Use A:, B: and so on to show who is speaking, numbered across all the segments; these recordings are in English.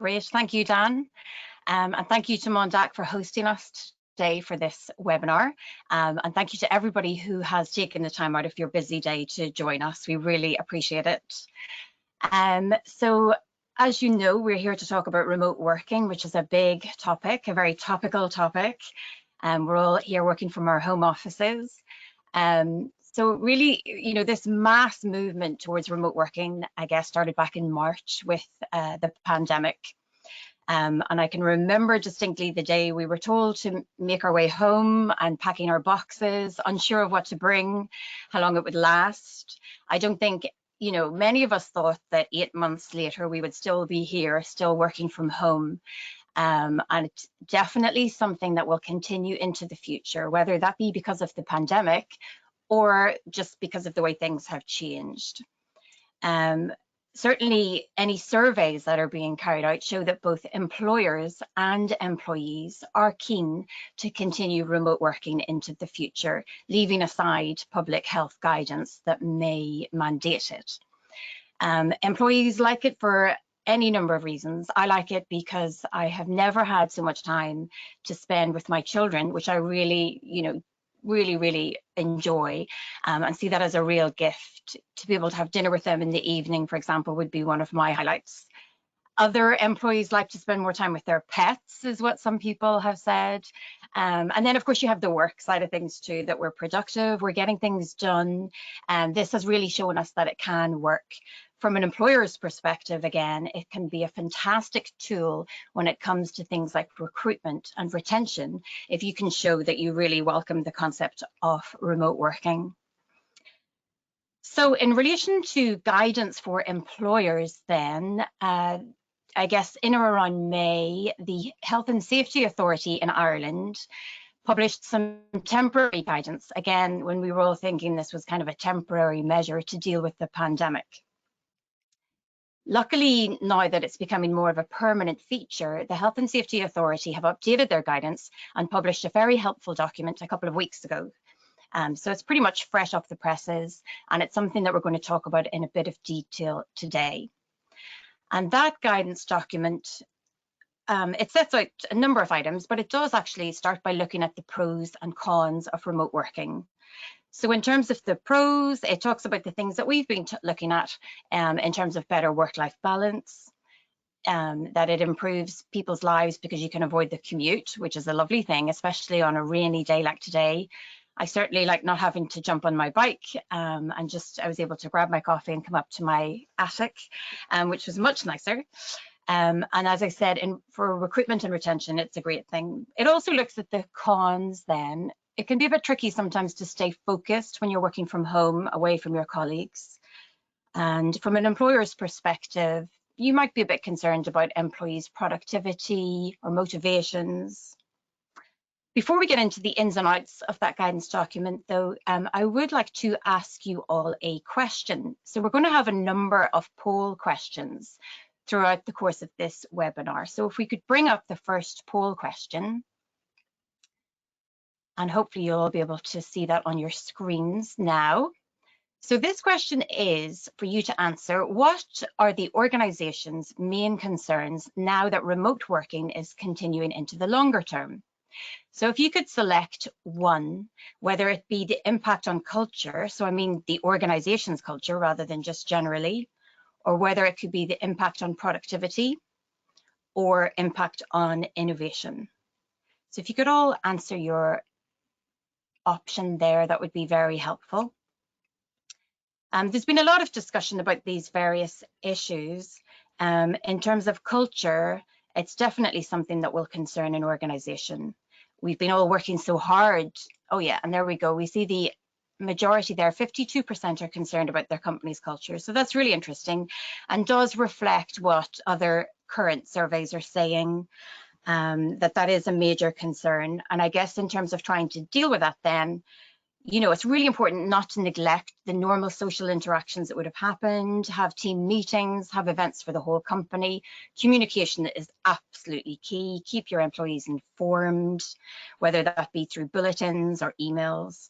A: Great, thank you, Dan. And thank you to Mondaq for hosting us today for this webinar. And thank you to everybody who has taken the time out of your busy day to join us. We really appreciate it. So as you know, we're here to talk about remote working, which is a big topic, a very topical topic. We're all here working from our home offices. So really, this mass movement towards remote working, I guess, started back in March with the pandemic. And I can remember distinctly the day we were told to make our way home and packing our boxes, unsure of what to bring, how long it would last. I don't think, many of us thought that 8 months later we would still be here, still working from home. And it's definitely something that will continue into the future, whether that be because of the pandemic or just because of the way things have changed. Certainly, any surveys that are being carried out show that both employers and employees are keen to continue remote working into the future, leaving aside public health guidance that may mandate it. Employees like it for any number of reasons. I like it because I have never had so much time to spend with my children, which I really, really enjoy, and see that as a real gift. To be able to have dinner with them in the evening, for example, would be one of my highlights. Other employees like to spend more time with their pets, is what some people have said. And then, of course, you have the work side of things too, that we're productive, we're getting things done. And this has really shown us that it can work. From an employer's perspective, again, it can be a fantastic tool when it comes to things like recruitment and retention, if you can show that you really welcome the concept of remote working. So in relation to guidance for employers then, I guess in or around May, the Health and Safety Authority in Ireland published some temporary guidance, again, when we were all thinking this was kind of a temporary measure to deal with the pandemic. Luckily, now that it's becoming more of a permanent feature, the Health and Safety Authority have updated their guidance and published a very helpful document a couple of weeks ago. So it's pretty much fresh off the presses, and it's something that we're going to talk about in a bit of detail today. And that guidance document, it sets out a number of items, but it does actually start by looking at the pros and cons of remote working. So in terms of the pros, it talks about the things that we've been looking at in terms of better work-life balance, that it improves people's lives because you can avoid the commute, which is a lovely thing, especially on a rainy day like today. I certainly like not having to jump on my bike, and I was able to grab my coffee and come up to my attic, which was much nicer. And as I said, for recruitment and retention, it's a great thing. It also looks at the cons then. It can be a bit tricky sometimes to stay focused when you're working from home, away from your colleagues. And from an employer's perspective, you might be a bit concerned about employees' productivity or motivations. Before we get into the ins and outs of that guidance document, though, I would like to ask you all a question. So we're going to have a number of poll questions throughout the course of this webinar. So if we could bring up the first poll question, and hopefully you'll all be able to see that on your screens now. So this question is for you to answer: what are the organization's main concerns now that remote working is continuing into the longer term? So if you could select one, whether it be the impact on culture, so I mean the organization's culture rather than just generally, or whether it could be the impact on productivity or impact on innovation. So if you could all answer your option there, that would be very helpful. There's been a lot of discussion about these various issues. In terms of culture, it's definitely something that will concern an organization. We've been all working so hard. Oh yeah, and there we go. We see the majority there, 52% are concerned about their company's culture. So that's really interesting and does reflect what other current surveys are saying, that is a major concern. And I guess in terms of trying to deal with that then, it's really important not to neglect the normal social interactions that would have happened, have team meetings, have events for the whole company. Communication is absolutely key. Keep your employees informed, whether that be through bulletins or emails.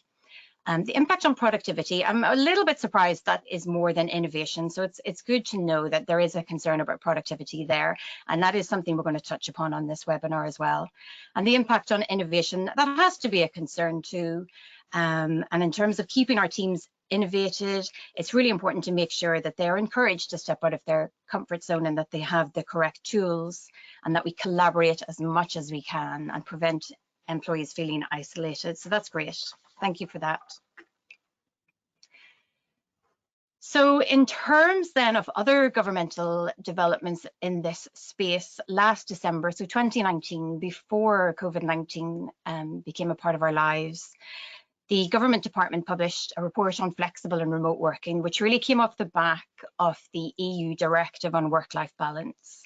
A: The impact on productivity, I'm a little bit surprised that is more than innovation. So it's good to know that there is a concern about productivity there. And that is something we're going to touch upon on this webinar as well. And the impact on innovation, that has to be a concern too. And in terms of keeping our teams innovated, it's really important to make sure that they're encouraged to step out of their comfort zone and that they have the correct tools and that we collaborate as much as we can and prevent employees feeling isolated. So that's great. Thank you for that. So in terms then of other governmental developments in this space, last December, so 2019, before COVID-19 became a part of our lives, the government department published a report on flexible and remote working, which really came off the back of the EU directive on work-life balance.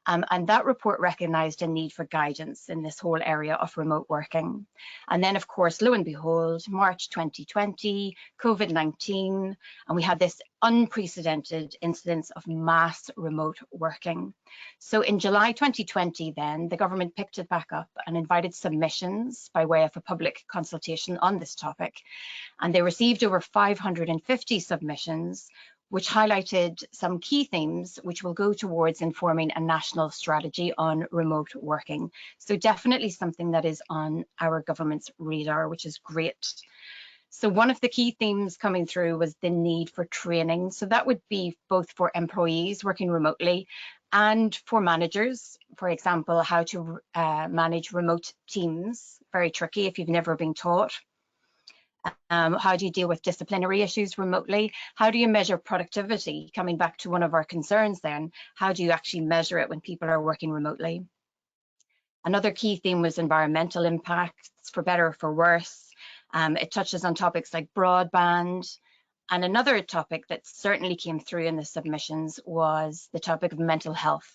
A: And that report recognised a need for guidance in this whole area of remote working. And then, of course, lo and behold, March 2020, COVID-19, and we had this unprecedented incidence of mass remote working. So in July 2020, then, the government picked it back up and invited submissions by way of a public consultation on this topic. And they received over 550 submissions, which highlighted some key themes which will go towards informing a national strategy on remote working. So definitely something that is on our government's radar, which is great. So one of the key themes coming through was the need for training. So that would be both for employees working remotely and for managers, for example, how to manage remote teams. Very tricky if you've never been taught. How do you deal with disciplinary issues remotely? How do you measure productivity? Coming back to one of our concerns then, how do you actually measure it when people are working remotely? Another key theme was environmental impacts, for better or for worse. It touches on topics like broadband. And another topic that certainly came through in the submissions was the topic of mental health.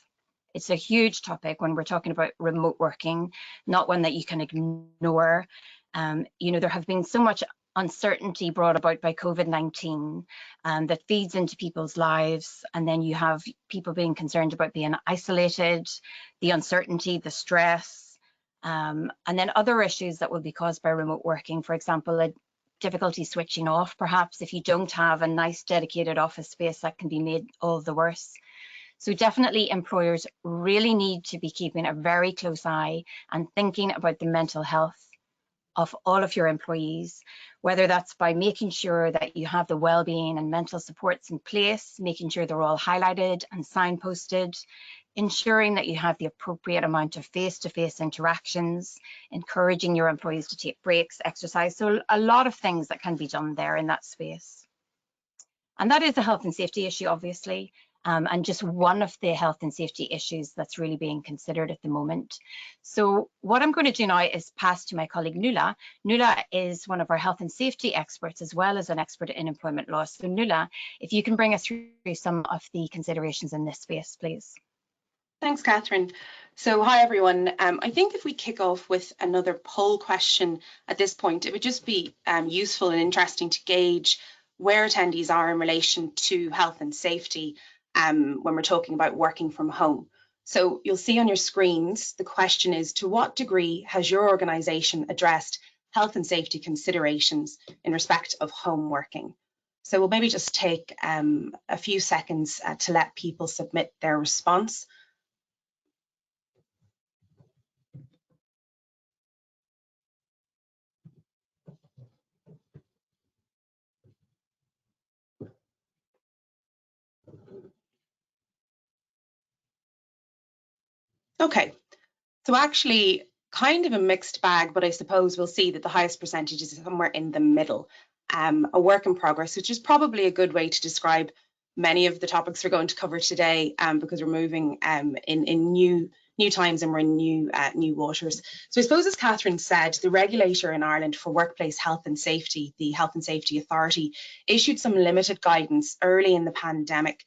A: It's a huge topic when we're talking about remote working, not one that you can ignore. You know, there have been so much uncertainty brought about by COVID-19 that feeds into people's lives. And then you have people being concerned about being isolated, the uncertainty, the stress, and then other issues that will be caused by remote working. For example, a difficulty switching off, perhaps if you don't have a nice dedicated office space, that can be made all the worse. So definitely employers really need to be keeping a very close eye and thinking about the mental health of all of your employees, whether that's by making sure that you have the well-being and mental supports in place, making sure they're all highlighted and signposted, ensuring that you have the appropriate amount of face-to-face interactions, encouraging your employees to take breaks, exercise. So a lot of things that can be done there in that space. And that is a health and safety issue, obviously. And just one of the health and safety issues that's really being considered at the moment. So what I'm going to do now is pass to my colleague Nuala. Nuala is one of our health and safety experts as well as an expert in employment law. So Nuala, if you can bring us through some of the considerations in this space, please.
B: Thanks, Catherine. So hi, everyone. I think if we kick off with another poll question at this point, it would just be useful and interesting to gauge where attendees are in relation to health and safety when we're talking about working from home. So you'll see on your screens, the question is, to what degree has your organisation addressed health and safety considerations in respect of home working? So we'll maybe just take a few seconds to let people submit their response. Okay, so actually kind of a mixed bag, but I suppose we'll see that the highest percentage is somewhere in the middle, a work in progress, which is probably a good way to describe many of the topics we're going to cover today, because we're moving in new times and we're in new waters. So I suppose, as Catherine said, the regulator in Ireland for workplace health and safety, the Health and Safety Authority, issued some limited guidance early in the pandemic,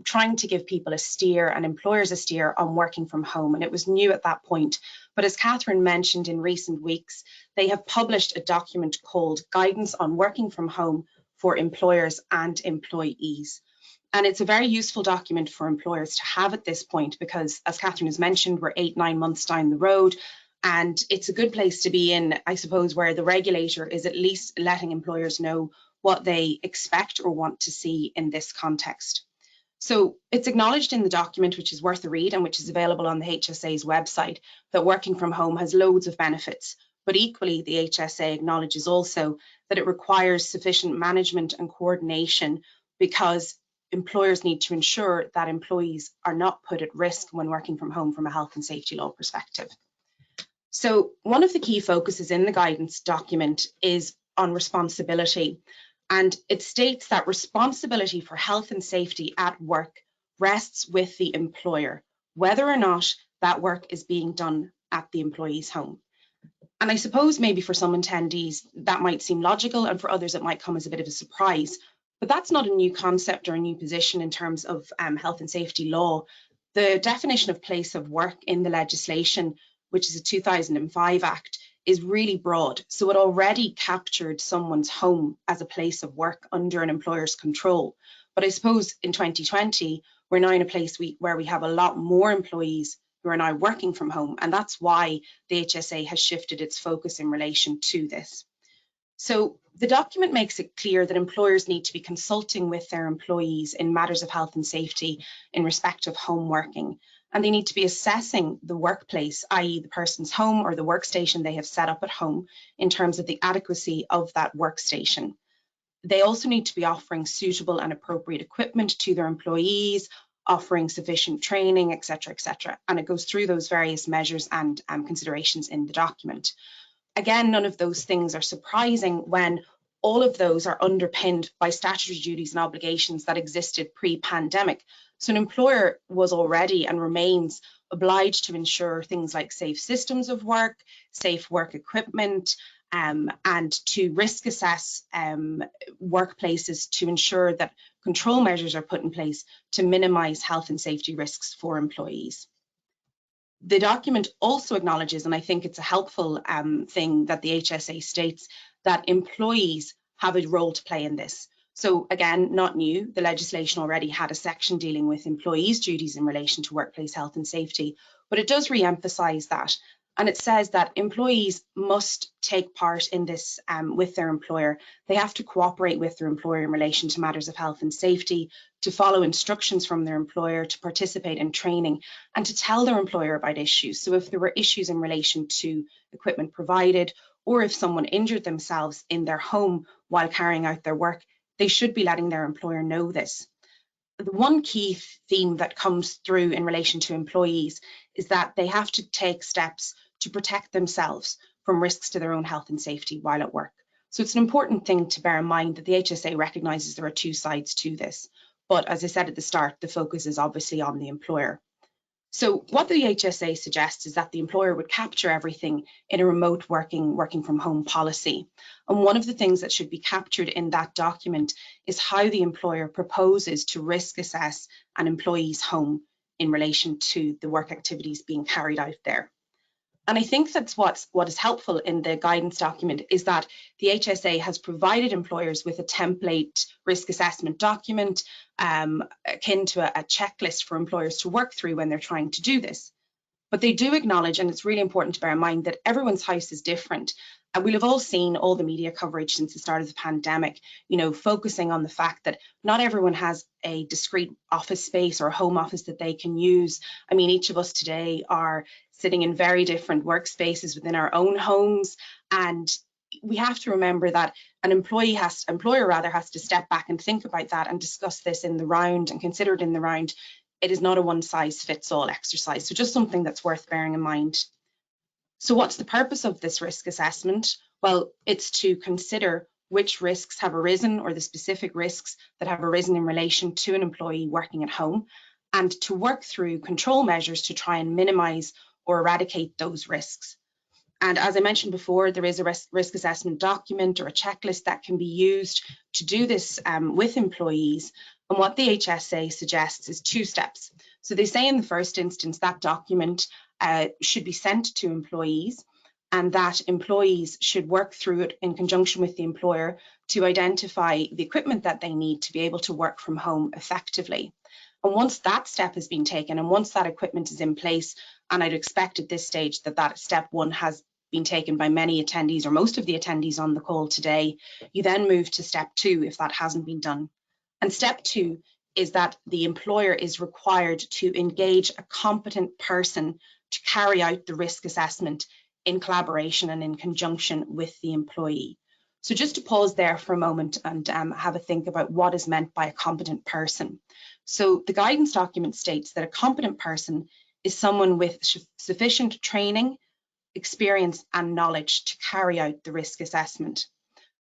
B: trying to give people a steer and employers a steer on working from home. And it was new at that point. But as Catherine mentioned, in recent weeks, they have published a document called Guidance on Working from Home for Employers and Employees. And it's a very useful document for employers to have at this point because, as Catherine has mentioned, we're 8-9 months down the road. And it's a good place to be in, I suppose, where the regulator is at least letting employers know what they expect or want to see in this context. So it's acknowledged in the document, which is worth a read and which is available on the HSA's website, that working from home has loads of benefits. But equally, the HSA acknowledges also that it requires sufficient management and coordination, because employers need to ensure that employees are not put at risk when working from home from a health and safety law perspective. So one of the key focuses in the guidance document is on responsibility, and it states that responsibility for health and safety at work rests with the employer, whether or not that work is being done at the employee's home. And I suppose maybe for some attendees that might seem logical, and for others it might come as a bit of a surprise, but that's not a new concept or a new position in terms of health and safety law. The definition of place of work in the legislation, which is a 2005 Act, is really broad. So it already captured someone's home as a place of work under an employer's control. But I suppose in 2020, we're now in a place where we have a lot more employees who are now working from home. And that's why the HSA has shifted its focus in relation to this. So the document makes it clear that employers need to be consulting with their employees in matters of health and safety in respect of home working. And they need to be assessing the workplace, i.e. the person's home or the workstation they have set up at home, in terms of the adequacy of that workstation. They also need to be offering suitable and appropriate equipment to their employees, offering sufficient training, etc., etc. And it goes through those various measures and considerations in the document. Again, none of those things are surprising when all of those are underpinned by statutory duties and obligations that existed pre-pandemic. So an employer was already and remains obliged to ensure things like safe systems of work, safe work equipment, and to risk assess workplaces to ensure that control measures are put in place to minimise health and safety risks for employees. The document also acknowledges, and I think it's a helpful thing that the HSA states, that employees have a role to play in this. So again, not new, the legislation already had a section dealing with employees' duties in relation to workplace health and safety, but it does re-emphasise that. And it says that employees must take part in this with their employer. They have to cooperate with their employer in relation to matters of health and safety, to follow instructions from their employer, to participate in training, and to tell their employer about issues. So if there were issues in relation to equipment provided, or if someone injured themselves in their home while carrying out their work, they should be letting their employer know this. The one key theme that comes through in relation to employees is that they have to take steps to protect themselves from risks to their own health and safety while at work. So it's an important thing to bear in mind that the HSA recognises there are two sides to this. But as I said at the start, the focus is obviously on the employer. So what the HSA suggests is that the employer would capture everything in a remote working from home policy. And one of the things that should be captured in that document is how the employer proposes to risk assess an employee's home in relation to the work activities being carried out there. And I think that's what is helpful in the guidance document is that the HSA has provided employers with a template risk assessment document akin to a checklist for employers to work through when they're trying to do this. But they do acknowledge, and it's really important to bear in mind, that everyone's house is different. And we'll have all seen all the media coverage since the start of the pandemic, focusing on the fact that not everyone has a discrete office space or home office that they can use. I mean, each of us today are sitting in very different workspaces within our own homes. And we have to remember that an employer has to step back and think about that and discuss this in the round and consider it in the round. It is not a one-size-fits-all exercise. So just something that's worth bearing in mind. So what's the purpose of this risk assessment? Well, it's to consider which risks have arisen or the specific risks that have arisen in relation to an employee working at home, and to work through control measures to try and minimise or eradicate those risks. And as I mentioned before, there is a risk assessment document or a checklist that can be used to do this with employees. And what the HSA suggests is two steps. So they say in the first instance that document should be sent to employees, and that employees should work through it in conjunction with the employer to identify the equipment that they need to be able to work from home effectively. And once that step has been taken, and once that equipment is in place, and I'd expect at this stage that step one has been taken by many attendees or most of the attendees on the call today, you then move to step two if that hasn't been done. And step two is that the employer is required to engage a competent person to carry out the risk assessment in collaboration and in conjunction with the employee. So just to pause there for a moment and have a think about what is meant by a competent person. So the guidance document states that a competent person is someone with sufficient training, experience and knowledge to carry out the risk assessment.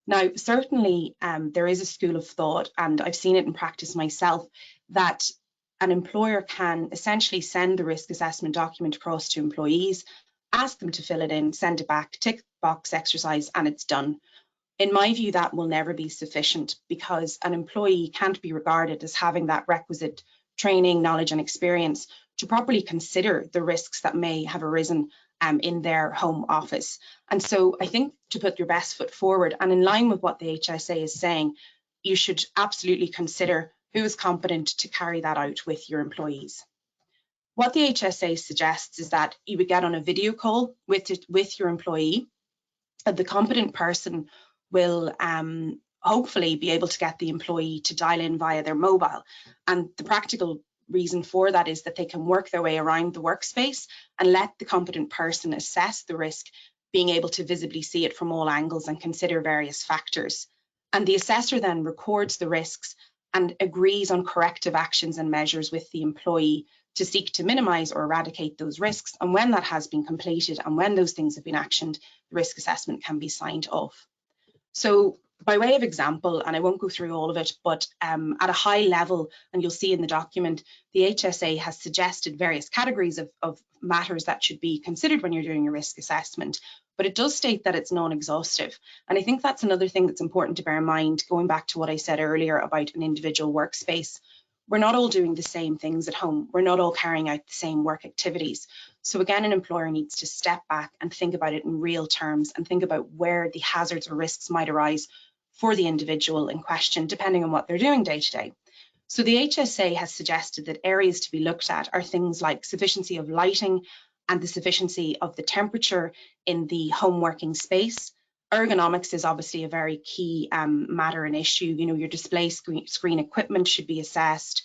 B: Now, certainly there is a school of thought, and I've seen it in practice myself, that an employer can essentially send the risk assessment document across to employees, ask them to fill it in, send it back, tick box exercise, and it's done. In my view, that will never be sufficient because an employee can't be regarded as having that requisite training, knowledge and experience to properly consider the risks that may have arisen in their home office. And so I think to put your best foot forward and in line with what the HSA is saying, you should absolutely consider who is competent to carry that out with your employees. What the HSA suggests is that you would get on a video call with your employee. The competent person will hopefully be able to get the employee to dial in via their mobile. And the practical reason for that is that they can work their way around the workspace and let the competent person assess the risk, being able to visibly see it from all angles and consider various factors. And the assessor then records the risks and agrees on corrective actions and measures with the employee to seek to minimise or eradicate those risks. And when that has been completed and when those things have been actioned, the risk assessment can be signed off. So by way of example, and I won't go through all of it, but at a high level, and you'll see in the document, the HSA has suggested various categories of matters that should be considered when you're doing your risk assessment, but it does state that it's non-exhaustive. And I think that's another thing that's important to bear in mind, going back to what I said earlier about an individual workspace. We're not all doing the same things at home. We're not all carrying out the same work activities. So again, an employer needs to step back and think about it in real terms and think about where the hazards or risks might arise for the individual in question, depending on what they're doing day to day. So the HSA has suggested that areas to be looked at are things like sufficiency of lighting and the sufficiency of the temperature in the home working space. Ergonomics is obviously a very key matter and issue. You know, your display screen equipment should be assessed,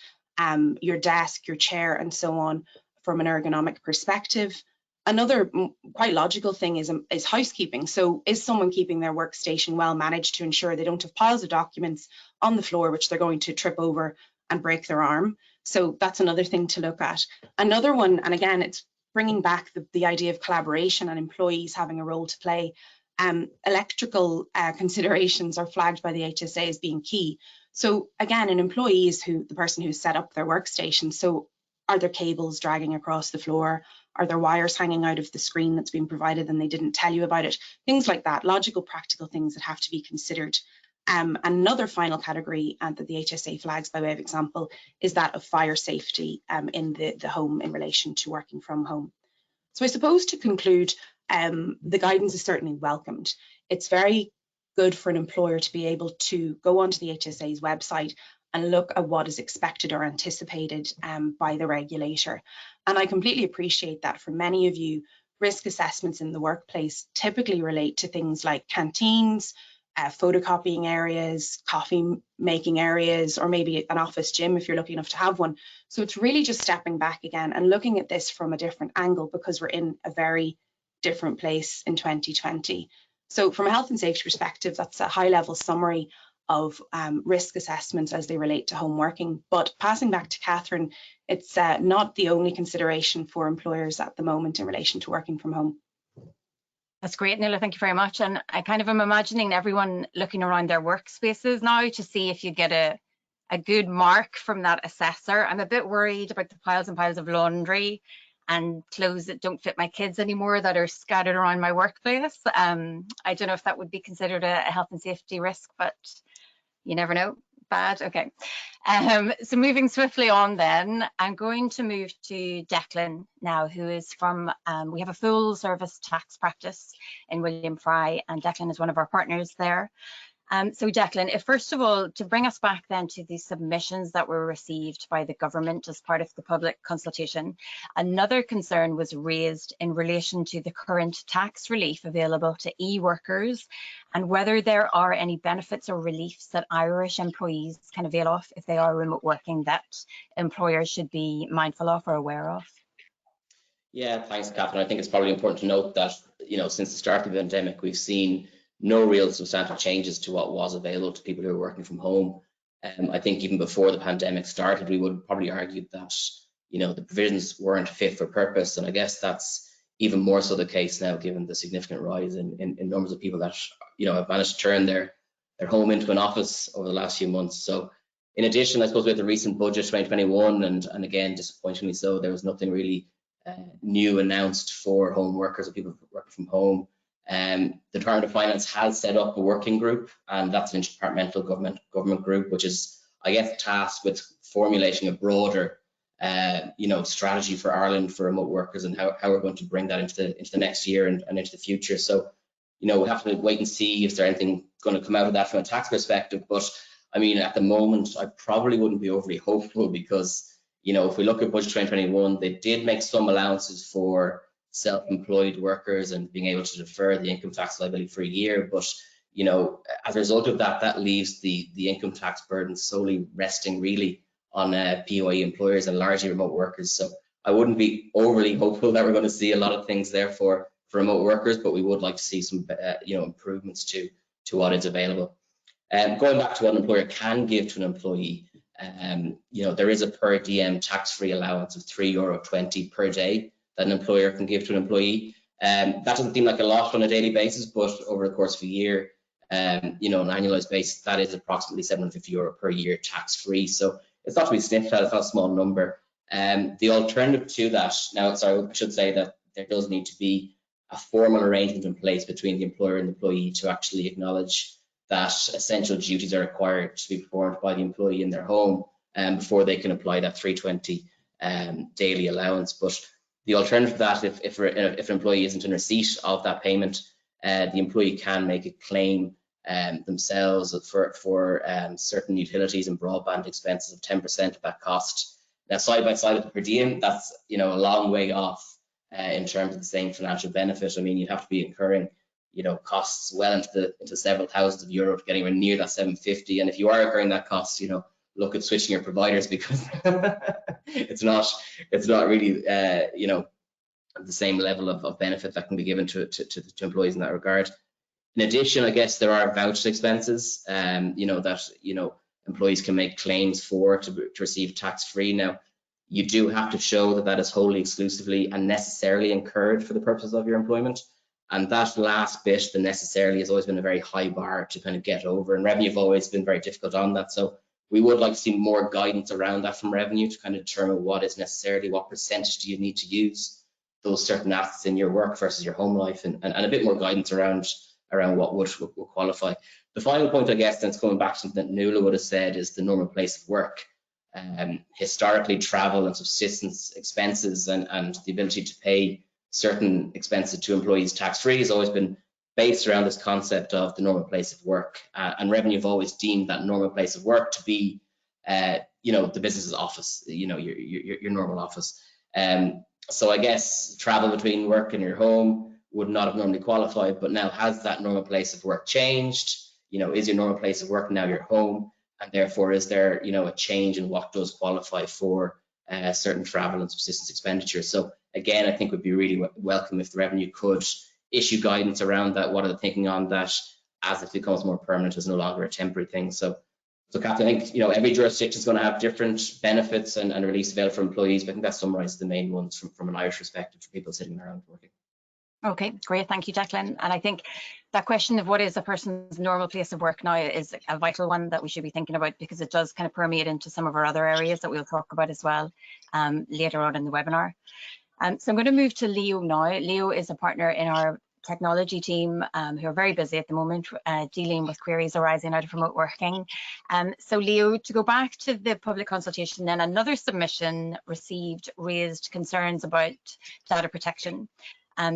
B: your desk, your chair, and so on from an ergonomic perspective. Another quite logical thing is housekeeping. So is someone keeping their workstation well managed to ensure they don't have piles of documents on the floor which they're going to trip over and break their arm? So that's another thing to look at. Another one, and again, it's bringing back the idea of collaboration and employees having a role to play. Electrical considerations are flagged by the HSA as being key. So again, an employee is the person who set up their workstation. So are there cables dragging across the floor? Are there wires hanging out of the screen that's been provided and they didn't tell you about it? Things like that, logical, practical things that have to be considered. Another final category that the HSA flags by way of example is that of fire safety in the home in relation to working from home. So I suppose to conclude, the guidance is certainly welcomed. It's very good for an employer to be able to go onto the HSA's website and look at what is expected or anticipated by the regulator. And I completely appreciate that for many of you, risk assessments in the workplace typically relate to things like canteens, photocopying areas, coffee making areas, or maybe an office gym if you're lucky enough to have one. So it's really just stepping back again and looking at this from a different angle because we're in a very different place in 2020. So from a health and safety perspective, that's a high level summary of risk assessments as they relate to home working. But passing back to Catherine, it's not the only consideration for employers at the moment in relation to working from home.
A: That's great, Nuala, thank you very much. And I kind of am imagining everyone looking around their workspaces now to see if you get a good mark from that assessor. I'm a bit worried about the piles and piles of laundry and clothes that don't fit my kids anymore that are scattered around my workplace. I don't know if that would be considered a health and safety risk, but you never know. Bad, okay. So moving swiftly on then, I'm going to move to Declan now, who is from, we have a full service tax practice in William Fry, and Declan is one of our partners there. So Declan, if first of all, to bring us back then to the submissions that were received by the government as part of the public consultation, another concern was raised in relation to the current tax relief available to e-workers and whether there are any benefits or reliefs that Irish employees can avail of if they are remote working that employers should be mindful of or aware of.
C: Yeah, thanks, Catherine. I think it's probably important to note that, since the start of the pandemic, we've seen no real substantial changes to what was available to people who are working from home. I think even before the pandemic started, we would probably argue that, the provisions weren't fit for purpose. And I guess that's even more so the case now, given the significant rise in numbers of people that, have managed to turn their home into an office over the last few months. So in addition, I suppose we had the recent budget 2021, and again, disappointingly so, there was nothing really new announced for home workers or people working from home. The Department of Finance has set up a working group, and that's an interdepartmental government group, which is, I guess, tasked with formulating a broader, strategy for Ireland for remote workers and how we're going to bring that into the next year and into the future. So, we'll have to wait and see if there's anything going to come out of that from a tax perspective. But I mean, at the moment, I probably wouldn't be overly hopeful because, if we look at budget 2021, they did make some allowances for self-employed workers and being able to defer the income tax liability for a year. But, as a result of that, that leaves the income tax burden solely resting really on POE employers and largely remote workers. So I wouldn't be overly hopeful that we're going to see a lot of things there for remote workers, but we would like to see some, improvements to what is available. Going back to what an employer can give to an employee, there is a per diem tax-free allowance of €3.20 per day that an employer can give to an employee. That doesn't seem like a lot on a daily basis, but over the course of a year, on an annualized basis, that is approximately €750 per year tax-free. So it's not to be sniffed at, it's not a small number. The alternative to that, now, sorry, I should say that there does need to be a formal arrangement in place between the employer and the employee to actually acknowledge that essential duties are required to be performed by the employee in their home before they can apply that 320 daily allowance. But the alternative to that, if an employee isn't in receipt of that payment, the employee can make a claim themselves for certain utilities and broadband expenses of 10% of that cost. Now, side by side with the per diem, that's a long way off in terms of the same financial benefit. I mean, you'd have to be incurring costs well into several thousands of euro to get anywhere near that 750. And if you are incurring that cost, look at switching your providers because it's not really the same level of benefit that can be given to employees in that regard. In addition, I guess there are voucher expenses that employees can make claims for to receive tax-free. Now, you do have to show that is wholly, exclusively and necessarily incurred for the purposes of your employment. And that last bit, the necessarily, has always been a very high bar to kind of get over, and Revenue have always been very difficult on that. So we would like to see more guidance around that from Revenue to kind of determine what is necessarily, what percentage do you need to use those certain assets in your work versus your home life, and a bit more guidance around what would qualify. The final point, I guess, that's coming back to something that Nuala would have said, is the normal place of work. Historically, travel and subsistence expenses and the ability to pay certain expenses to employees tax-free has always been based around this concept of the normal place of work, and Revenue have always deemed that normal place of work to be the business's office, your normal office. So I guess travel between work and your home would not have normally qualified, but now has that normal place of work changed? Is your normal place of work now your home? And therefore, is there a change in what does qualify for certain travel and subsistence expenditure? So again, I think would be really welcome if the Revenue could issue guidance around that. What are the thinking on that as it becomes more permanent, is no longer a temporary thing? So Catherine, I think every jurisdiction is going to have different benefits and release available for employees, but I think that summarises the main ones from an Irish perspective for people sitting around working.
A: Okay, great. Thank you, Declan. And I think that question of what is a person's normal place of work now is a vital one that we should be thinking about, because it does kind of permeate into some of our other areas that we'll talk about as well later on in the webinar. So I'm going to move to Leo now. Leo is a partner in our technology team who are very busy at the moment dealing with queries arising out of remote working. So Leo, to go back to the public consultation, then another submission raised concerns about data protection.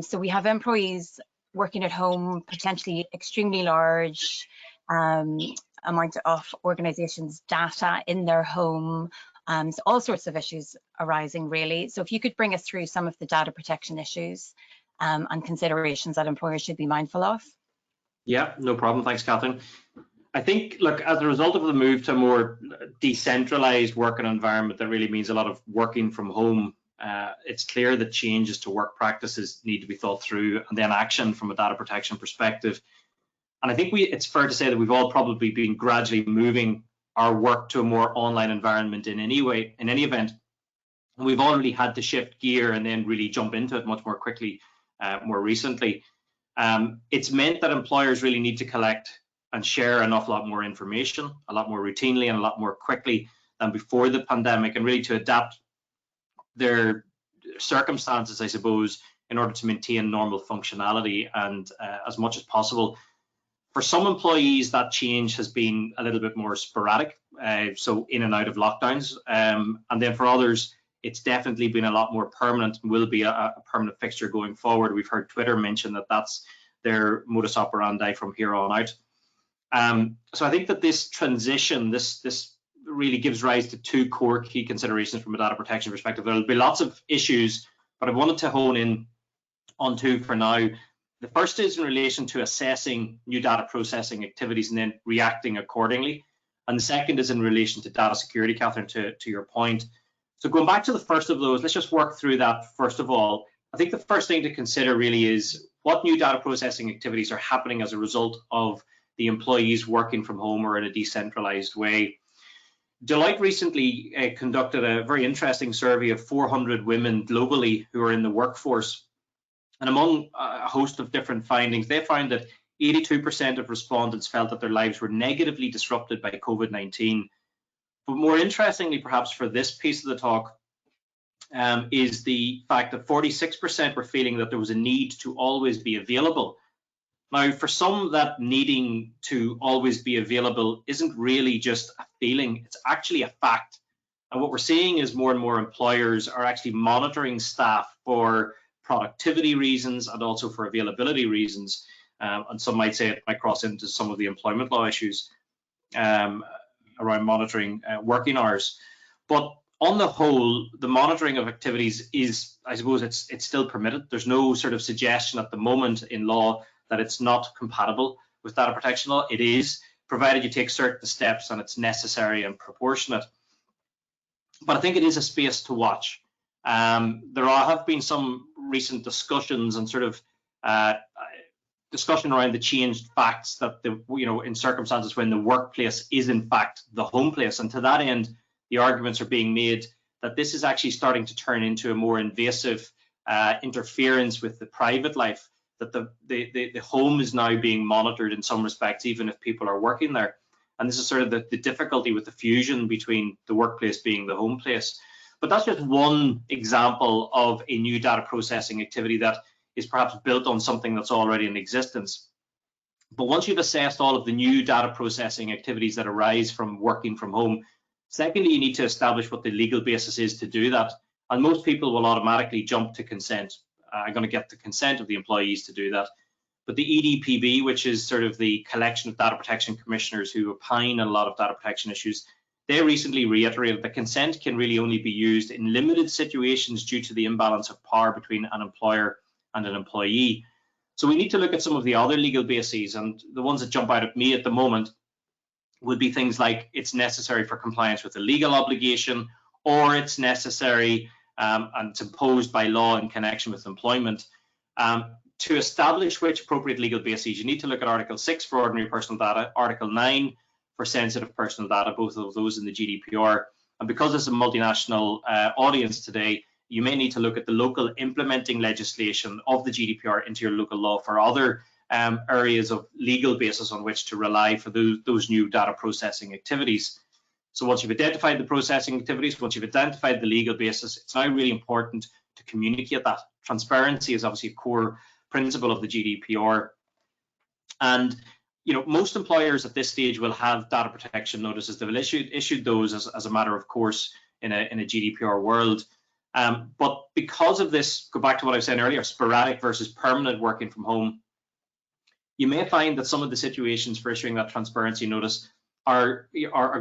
A: So we have employees working at home, potentially extremely large amount of organizations' data in their home, so all sorts of issues arising really. So if you could bring us through some of the data protection issues and considerations that employers should be mindful of.
D: Yeah, no problem. Thanks, Catherine. I think, look, as a result of the move to a more decentralized working environment, that really means a lot of working from home. It's clear that changes to work practices need to be thought through and then action from a data protection perspective. And I think it's fair to say that we've all probably been gradually moving our work to a more online environment in any event. And we've already had to shift gear and then really jump into it much more quickly more recently. It's meant that employers really need to collect and share an awful lot more information, a lot more routinely and a lot more quickly than before the pandemic, and really to adapt their circumstances, I suppose, in order to maintain normal functionality and as much as possible. For some employees, that change has been a little bit more sporadic, so in and out of lockdowns. And then for others, it's definitely been a lot more permanent and will be a permanent fixture going forward. We've heard Twitter mention that that's their modus operandi from here on out. So I think that this transition, this really gives rise to two core key considerations from a data protection perspective. There'll be lots of issues, but I wanted to hone in on two for now. The first is in relation to assessing new data processing activities and then reacting accordingly. And the second is in relation to data security, Catherine, to your point. So going back to the first of those, let's just work through that first of all. I think the first thing to consider really is what new data processing activities are happening as a result of the employees working from home or in a decentralized way. Deloitte recently conducted a very interesting survey of 400 women globally who are in the workforce. And among a host of different findings, they found that 82% of respondents felt that their lives were negatively disrupted by COVID-19. But more interestingly, perhaps for this piece of the talk, is the fact that 46% were feeling that there was a need to always be available. Now, for some, that needing to always be available isn't really just a feeling, it's actually a fact. And what we're seeing is more and more employers are actually monitoring staff for productivity reasons and also for availability reasons. And some might say it might cross into some of the employment law issues around monitoring working hours. But on the whole, the monitoring of activities is, I suppose, it's still permitted. There's no sort of suggestion at the moment in law that it's not compatible with data protection law. It is, provided you take certain steps and it's necessary and proportionate. But I think it is a space to watch. There have been some recent discussions and sort of discussion around the changed facts that in circumstances when the workplace is in fact the home place, and to that end, the arguments are being made that this is actually starting to turn into a more invasive interference with the private life. That the home is now being monitored in some respects, even if people are working there. And this is sort of the difficulty with the fusion between the workplace being the home place. But that's just one example of a new data processing activity that is perhaps built on something that's already in existence. But once you've assessed all of the new data processing activities that arise from working from home, secondly, you need to establish what the legal basis is to do that. And most people will automatically jump to consent. I'm going to get the consent of the employees to do that. But the EDPB, which is sort of the collection of data protection commissioners who opine on a lot of data protection issues, they recently reiterated that consent can really only be used in limited situations due to the imbalance of power between an employer and an employee. So we need to look at some of the other legal bases, and the ones that jump out at me at the moment would be things like it's necessary for compliance with a legal obligation, or it's necessary and it's imposed by law in connection with employment. To establish which appropriate legal bases, you need to look at Article 6 for ordinary personal data, Article 9 for sensitive personal data, both of those in the GDPR. And because it's a multinational audience today, you may need to look at the local implementing legislation of the GDPR into your local law for other areas of legal basis on which to rely for those new data processing activities. So once you've identified the processing activities, once you've identified the legal basis, it's now really important to communicate that. Transparency is obviously a core principle of the GDPR. And most employers at this stage will have data protection notices. They will issued those as a matter of course in a GDPR world. But because of this, go back to what I was saying earlier, sporadic versus permanent working from home, you may find that some of the situations for issuing that transparency notice are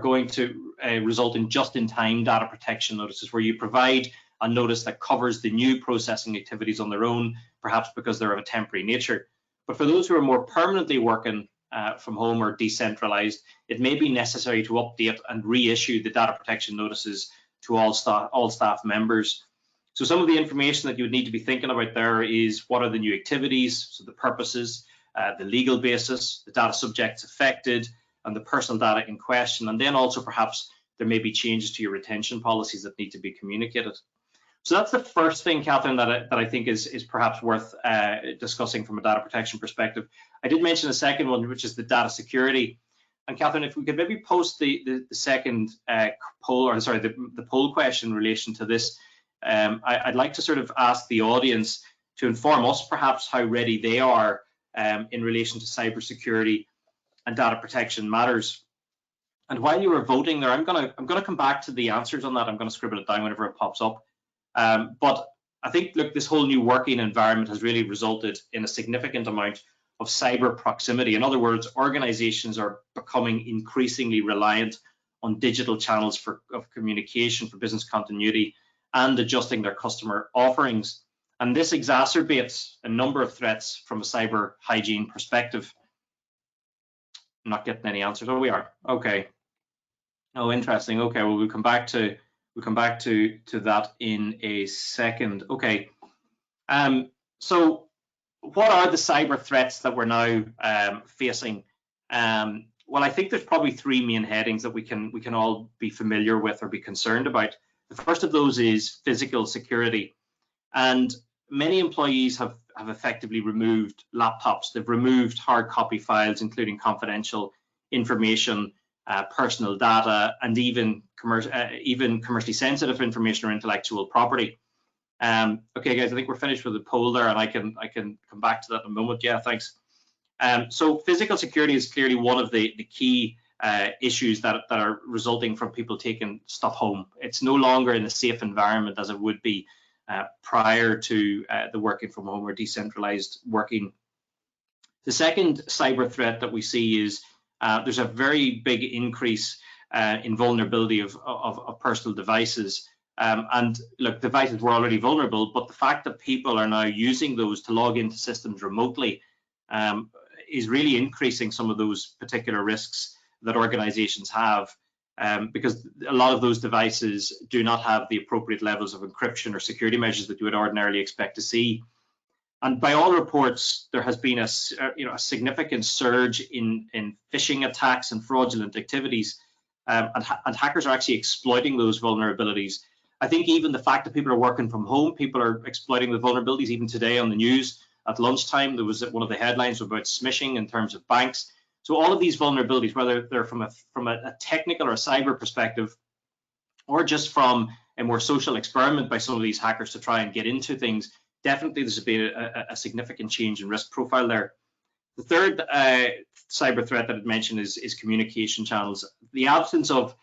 D: going to result in just-in-time data protection notices, where you provide a notice that covers the new processing activities on their own, perhaps because they're of a temporary nature. But for those who are more permanently working from home or decentralized, it may be necessary to update and reissue the data protection notices to all staff members. So some of the information that you would need to be thinking about there is, what are the new activities, so the purposes, the legal basis, the data subjects affected, and the personal data in question. And then also perhaps there may be changes to your retention policies that need to be communicated. So that's the first thing, Catherine, that I think is perhaps worth discussing from a data protection perspective. I did mention a second one, which is the data security. And Catherine, if we could maybe post the second poll, or sorry, the poll question in relation to this, I'd like to sort of ask the audience to inform us perhaps how ready they are in relation to cybersecurity and data protection matters. And while you were voting there, I'm gonna come back to the answers on that. I'm gonna scribble it down whenever it pops up. But I think, look, this whole new working environment has really resulted in a significant amount of cyber proximity. In other words, organizations are becoming increasingly reliant on digital channels of communication for business continuity and adjusting their customer offerings. And this exacerbates a number of threats from a cyber hygiene perspective. I'm not getting any answers. Oh, we are. Okay. Oh, interesting. Okay, well, we'll come back to that in a second. Okay. So what are the cyber threats that we're now facing? Well, I think there's probably three main headings that we can all be familiar with or be concerned about. The first of those is physical security, and many employees have effectively removed laptops. They've removed hard copy files, including confidential information, personal data, and even commercially sensitive information or intellectual property. Okay, guys, I think we're finished with the poll there, and I can come back to that in a moment. Yeah, thanks. So physical security is clearly one of the key issues that are resulting from people taking stuff home. It's no longer in a safe environment as it would be prior to the working from home or decentralized working. The second cyber threat that we see is there's a very big increase in vulnerability of personal devices. And look, devices were already vulnerable, but the fact that people are now using those to log into systems remotely is really increasing some of those particular risks that organizations have, because a lot of those devices do not have the appropriate levels of encryption or security measures that you would ordinarily expect to see. And by all reports, there has been a significant surge in phishing attacks and fraudulent activities, and hackers are actually exploiting those vulnerabilities. I think even the fact that people are working from home, people are exploiting the vulnerabilities. Even today on the news at lunchtime, there was one of the headlines about smishing in terms of banks. So all of these vulnerabilities, whether they're from a technical or a cyber perspective, or just from a more social experiment by some of these hackers to try and get into things, definitely there's been a significant change in risk profile there. The third cyber threat that I'd mentioned is communication channels. The absence of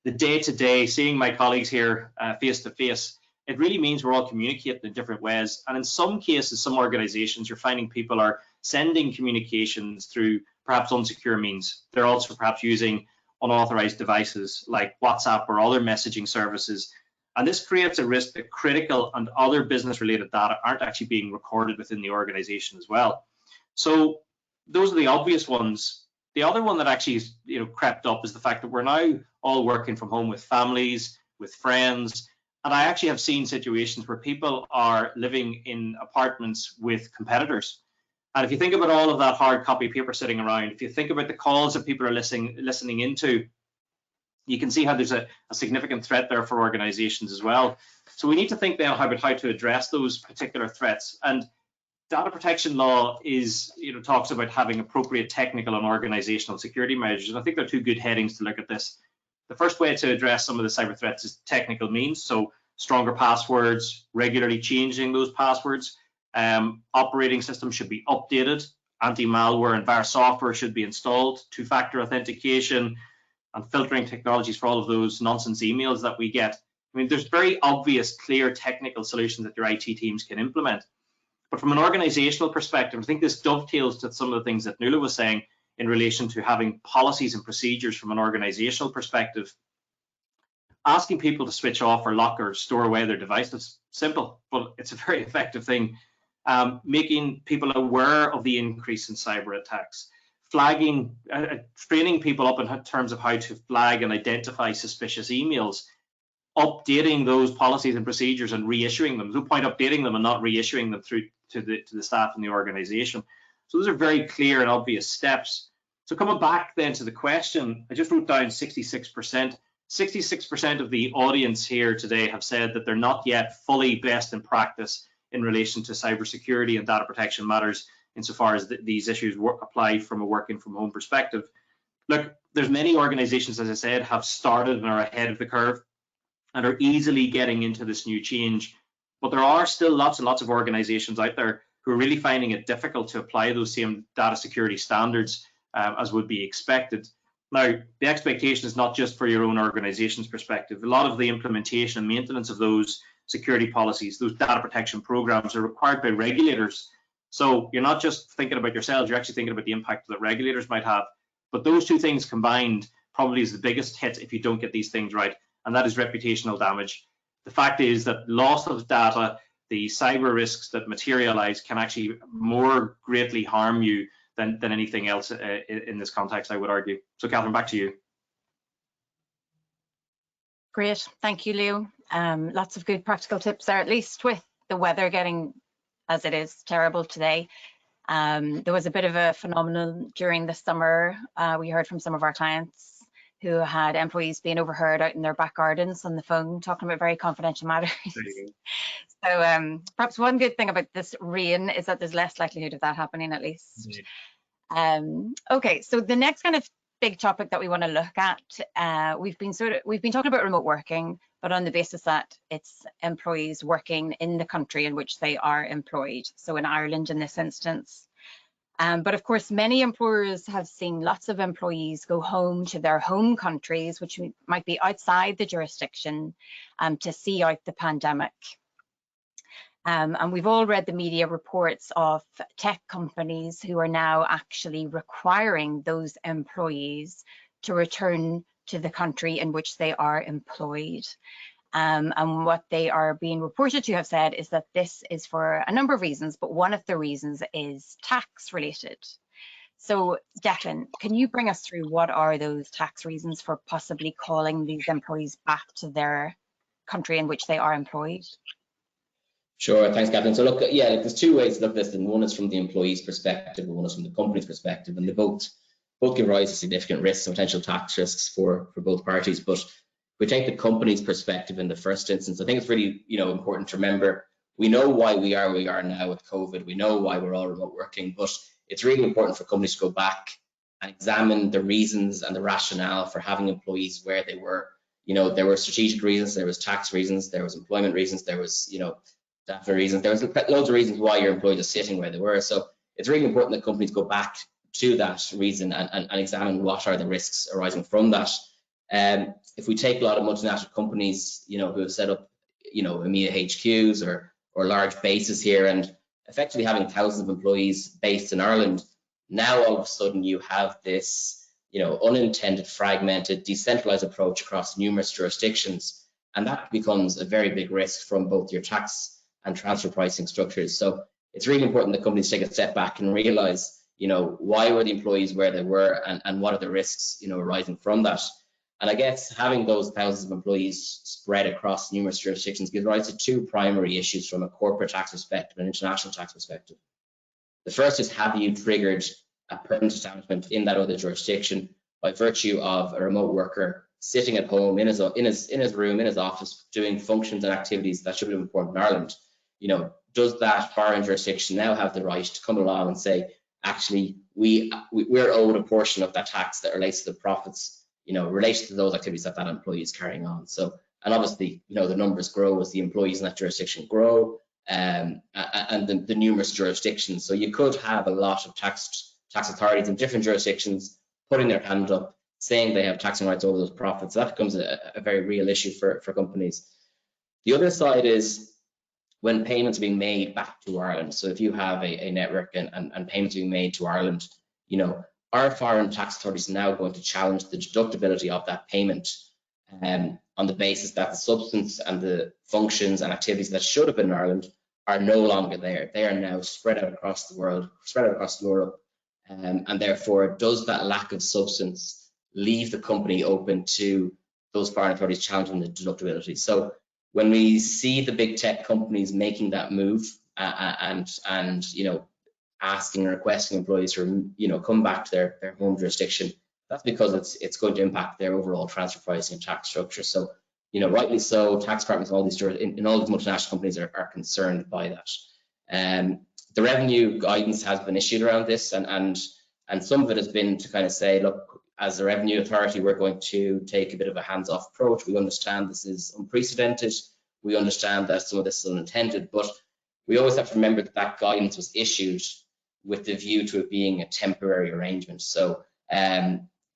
D: the day-to-day, seeing my colleagues here face-to-face, it really means we're all communicating in different ways. And in some cases, some organizations, you're finding people are sending communications through perhaps unsecure means. They're also perhaps using unauthorized devices like WhatsApp or other messaging services. And this creates a risk that critical and other business-related data aren't actually being recorded within the organization as well. So those are the obvious ones. The other one that actually crept up is the fact that we're now all working from home with families, with friends. And I actually have seen situations where people are living in apartments with competitors. And if you think about all of that hard copy paper sitting around, if you think about the calls that people are listening into, you can see how there's a significant threat there for organizations as well. So we need to think then about how to address those particular threats. And data protection law talks about having appropriate technical and organizational security measures. And I think there are two good headings to look at this. The first way to address some of the cyber threats is technical means. So stronger passwords, regularly changing those passwords. Operating systems should be updated. Anti-malware and virus software should be installed. Two-factor authentication and filtering technologies for all of those nonsense emails that we get. I mean, there's very obvious, clear technical solutions that your IT teams can implement. But from an organizational perspective, I think this dovetails to some of the things that Nuala was saying in relation to having policies and procedures from an organizational perspective. Asking people to switch off or lock or store away their devices, simple, but it's a very effective thing. Making people aware of the increase in cyber attacks, flagging, training people up in terms of how to flag and identify suspicious emails, updating those policies and procedures and reissuing them. There's no point updating them and not reissuing them through to the staff in the organization. So those are very clear and obvious steps. So coming back then to the question, I just wrote down 66%. 66% of the audience here today have said that they're not yet fully best in practice in relation to cybersecurity and data protection matters insofar as these issues apply from a working from home perspective. Look, there's many organizations, as I said, have started and are ahead of the curve and are easily getting into this new change. But there are still lots and lots of organizations out there who are really finding it difficult to apply those same data security standards as would be expected. Now, the expectation is not just for your own organization's perspective. A lot of the implementation and maintenance of those security policies, those data protection programs, are required by regulators. So you're not just thinking about yourselves, you're actually thinking about the impact that regulators might have. But those two things combined probably is the biggest hit if you don't get these things right, and that is reputational damage. The fact is that loss of data, the cyber risks that materialize can actually more greatly harm you than anything else in this context, I would argue. So Catherine, back to you.
A: Great, thank you, Leo. Lots of good practical tips there, at least with the weather getting, as it is, terrible today. There was a bit of a phenomenon during the summer. We heard from some of our clients who had employees being overheard out in their back gardens on the phone talking about very confidential matters. So perhaps one good thing about this rain is that there's less likelihood of that happening, at least. Okay, so the next kind of big topic that we want to look at, we've been talking about remote working, but on the basis that it's employees working in the country in which they are employed, so in Ireland in this instance. But of course, many employers have seen lots of employees go home to their home countries, which might be outside the jurisdiction, to see out the pandemic. And we've all read the media reports of tech companies who are now actually requiring those employees to return to the country in which they are employed. And what they are being reported to have said is that this is for a number of reasons, but one of the reasons is tax related. So Declan, can you bring us through what are those tax reasons for possibly calling these employees back to their country in which they are employed?
C: Sure, thanks, Catherine. So look, yeah, there's two ways to look at this, and one is from the employee's perspective, and one is from the company's perspective, and they both give rise to significant risks and potential tax risks for both parties. But if we take the company's perspective in the first instance, I think it's really important to remember we know why we are where we are now with COVID. We know why we're all remote working, but it's really important for companies to go back and examine the reasons and the rationale for having employees where they were. There were strategic reasons, there was tax reasons, there was employment reasons, there was staffing reasons, there was loads of reasons why your employees are sitting where they were. So it's really important that companies go back to that reason and examine what are the risks arising from that. If we take a lot of multinational companies, who have set up, EMEA HQs or large bases here, and effectively having thousands of employees based in Ireland, now all of a sudden you have this, unintended, fragmented, decentralized approach across numerous jurisdictions, and that becomes a very big risk from both your tax and transfer pricing structures. So it's really important that companies take a step back and realize, why were the employees where they were, and what are the risks, arising from that. And I guess having those thousands of employees spread across numerous jurisdictions gives rise to two primary issues from a corporate tax perspective and international tax perspective. The first is, have you triggered a permanent establishment in that other jurisdiction by virtue of a remote worker sitting at home in his room, in his office, doing functions and activities that should be important in Ireland? Does that foreign jurisdiction now have the right to come along and say, actually, we're owed a portion of that tax that relates to the profits, related to those activities that employee is carrying on? So, and obviously, the numbers grow as the employees in that jurisdiction grow, and the numerous jurisdictions. So you could have a lot of tax authorities in different jurisdictions putting their hand up, saying they have taxing rights over those profits. That becomes a very real issue for companies. The other side is, when payments are being made back to Ireland. So if you have a network and payments being made to Ireland, you know, our foreign tax authorities are now going to challenge the deductibility of that payment on the basis that the substance and the functions and activities that should have been in Ireland are no longer there. They are now spread out across the world, spread out across Europe, and therefore does that lack of substance leave the company open to those foreign authorities challenging the deductibility. So when we see the big tech companies making that move and you know, asking and requesting employees to, you know, come back to their home jurisdiction, that's because it's going to impact their overall transfer pricing and tax structure. So, you know, rightly so, tax departments in all these multinational companies are concerned by that. The revenue guidance has been issued around this, and some of it has been to kind of say, look, as a revenue authority, we're going to take a bit of a hands-off approach. We understand this is unprecedented. We understand that some of this is unintended, but we always have to remember that that guidance was issued with the view to it being a temporary arrangement. So,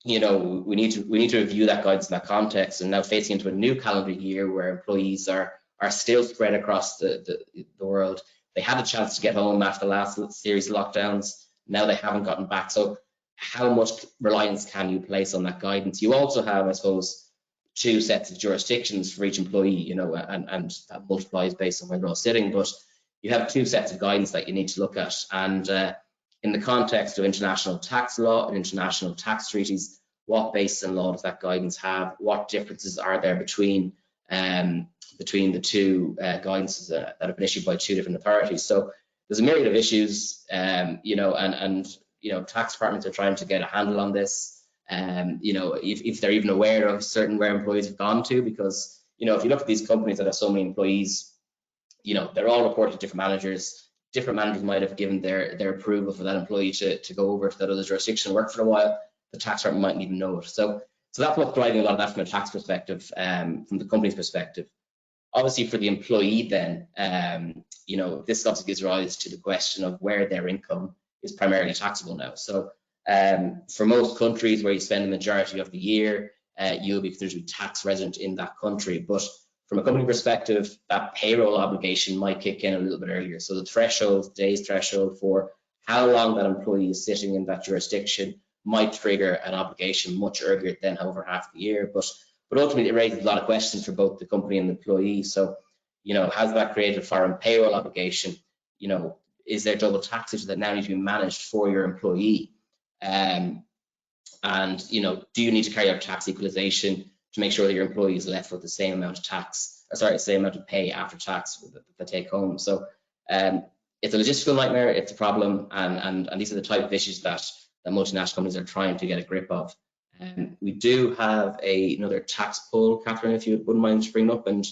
C: you know, we need to review that guidance in that context, and now facing into a new calendar year where employees are still spread across the world. They had a chance to get home after the last series of lockdowns. Now they haven't gotten back. So how much reliance can you place on that guidance? You also have, I suppose, two sets of jurisdictions for each employee, you know, and that multiplies based on where they're all sitting. But you have two sets of guidance that you need to look at. And in the context of international tax law and international tax treaties, what basis in law does that guidance have? What differences are there between the two guidances that have been issued by two different authorities? So there's a myriad of issues, you know, and you know, tax departments are trying to get a handle on this. You know, if they're even aware of certain where employees have gone to, because, you know, if you look at these companies that have so many employees, you know, they're all reported to different managers. Different managers might have given their approval for that employee to go over to that other jurisdiction and work for a while. The tax department mightn't even know it. So that's what's driving a lot of that from a tax perspective, from the company's perspective. Obviously, for the employee, then, you know, this obviously gives rise to the question of where their income is primarily taxable now. So for most countries where you spend the majority of the year, you'll be considered to be tax resident in that country. But from a company perspective, that payroll obligation might kick in a little bit earlier. So the threshold, days threshold for how long that employee is sitting in that jurisdiction might trigger an obligation much earlier than over half the year. But ultimately, it raises a lot of questions for both the company and the employee. So, you know, has that created a foreign payroll obligation? You know, is there double taxation that now needs to be managed for your employee? And, you know, do you need to carry out tax equalization to make sure that your employee is left with the same amount of tax, or sorry, the same amount of pay after tax that they take home? So it's a logistical nightmare, it's a problem, and these are the type of issues that multinational companies are trying to get a grip of. We do have another tax poll, Catherine, if you wouldn't mind to bring up, and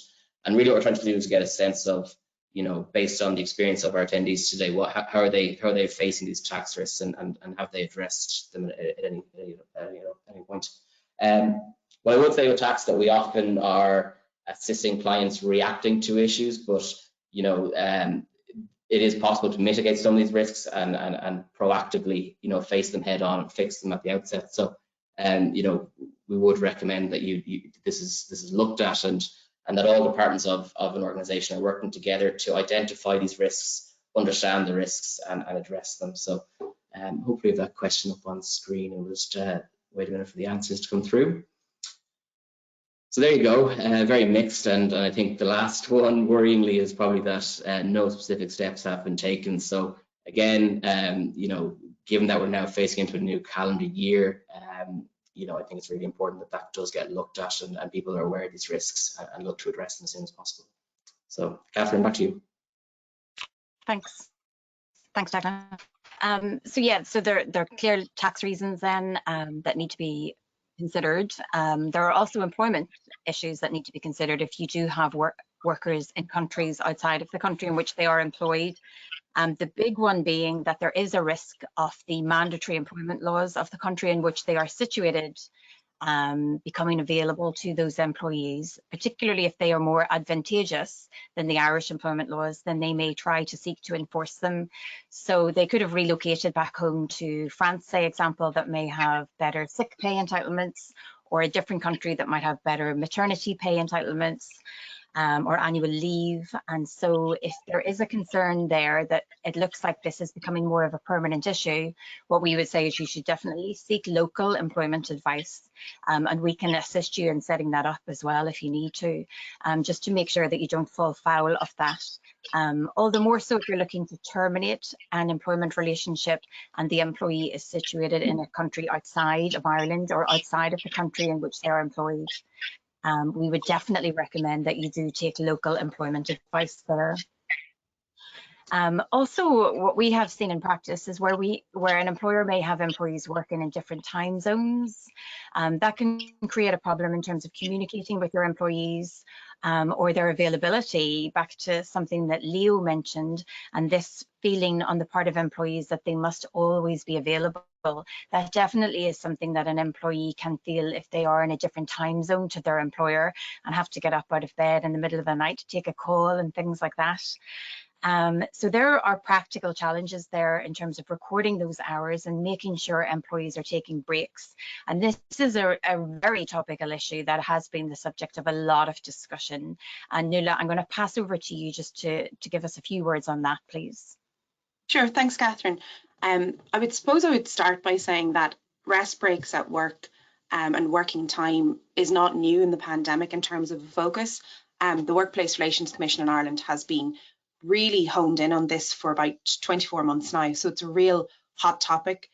C: really what we're trying to do is get a sense of, you know, based on the experience of our attendees today, how are they facing these tax risks, and have they addressed them at any point? What I would say with tax, that we often are assisting clients reacting to issues, but, you know, it is possible to mitigate some of these risks and proactively, you know, face them head on and fix them at the outset. So, you know, we would recommend that this is looked at, and that all departments of an organization are working together to identify these risks, understand the risks, and address them. So hopefully that question up on screen, and we'll just wait a minute for the answers to come through. So there you go, very mixed, and I think the last one, worryingly, is probably that no specific steps have been taken. So again, you know, given that we're now facing into a new calendar year, you know, I think it's really important that does get looked at, and people are aware of these risks and look to address them as soon as possible. So Catherine, back to you.
A: Thanks, Declan. So yeah, so there are clear tax reasons then that need to be considered. There are also employment issues that need to be considered if you do have workers in countries outside of the country in which they are employed. The big one being that there is a risk of the mandatory employment laws of the country in which they are situated becoming available to those employees, particularly if they are more advantageous than the Irish employment laws. Then they may try to seek to enforce them. So they could have relocated back home to France, say, example, that may have better sick pay entitlements, or a different country that might have better maternity pay entitlements. or annual leave. And so if there is a concern there that it looks like this is becoming more of a permanent issue, what we would say is you should definitely seek local employment advice, and we can assist you in setting that up as well if you need to, just to make sure that you don't fall foul of that. All the more so if you're looking to terminate an employment relationship and the employee is situated in a country outside of Ireland or outside of the country in which they are employed. We would definitely recommend that you do take local employment advice there. Also, what we have seen in practice is where an employer may have employees working in different time zones. That can create a problem in terms of communicating with your employees, or their availability, back to something that Leo mentioned, and this feeling on the part of employees that they must always be available. That definitely is something that an employee can feel if they are in a different time zone to their employer and have to get up out of bed in the middle of the night to take a call and things like that. So there are practical challenges there in terms of recording those hours and making sure employees are taking breaks. And this is a very topical issue that has been the subject of a lot of discussion. And Nuala, I'm going to pass over to you just to give us a few words on that, please.
B: Sure, thanks, Catherine. I would start by saying that rest breaks at work and working time is not new in the pandemic in terms of a focus. The Workplace Relations Commission in Ireland has been really honed in on this for about 24 months now. So it's a real hot topic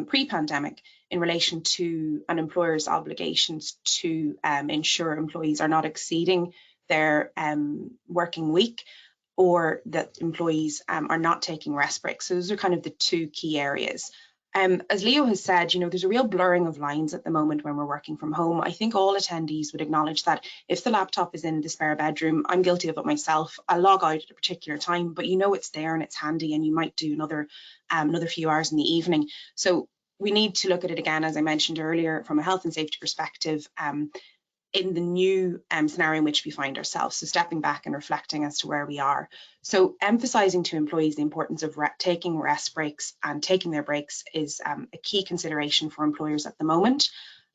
B: pre-pandemic in relation to an employer's obligations to ensure employees are not exceeding their working week, or that employees are not taking rest breaks. So those are kind of the two key areas. As Leo has said, there's a real blurring of lines at the moment when we're working from home. I think all attendees would acknowledge that if the laptop is in the spare bedroom, I'm guilty of it myself, I log out at a particular time, but it's there and it's handy, and you might do another few hours in the evening. So we need to look at it again, as I mentioned earlier, from a health and safety perspective, in the new scenario in which we find ourselves. So stepping back and reflecting as to where we are. So emphasising to employees the importance of taking rest breaks and taking their breaks is a key consideration for employers at the moment.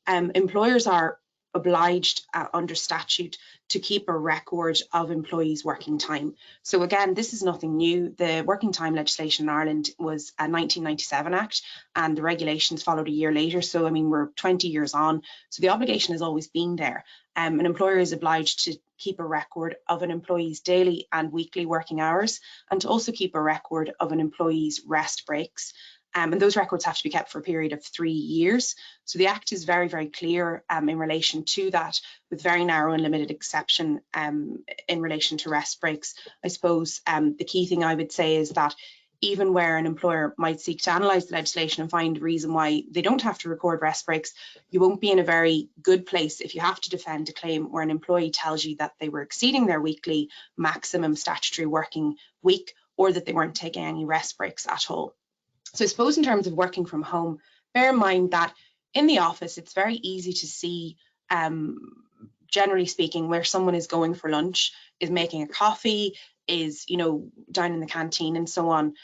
B: Employers are obliged under statute to keep a record of employees' working time. So again, this is nothing new. The working time legislation in Ireland was a 1997 Act, and the regulations followed a year later. So we're 20 years on. So the obligation has always been there. An employer is obliged to keep a record of an employee's daily and weekly working hours, and to also keep a record of an employee's rest breaks. And those records have to be kept for a period of 3 years. So the Act is very, very clear in relation to that, with very narrow and limited exception in relation to rest breaks. I suppose the key thing I would say is that even where an employer might seek to analyse the legislation and find a reason why they don't have to record rest breaks, you won't be in a very good place if you have to defend a claim where an employee tells you that they were exceeding their weekly maximum statutory working week, or that they weren't taking any rest breaks at all. So I suppose in terms of working from home, bear in mind that in the office, it's very easy to see, generally speaking, where someone is going for lunch, is making a coffee, is, down in the canteen and so on.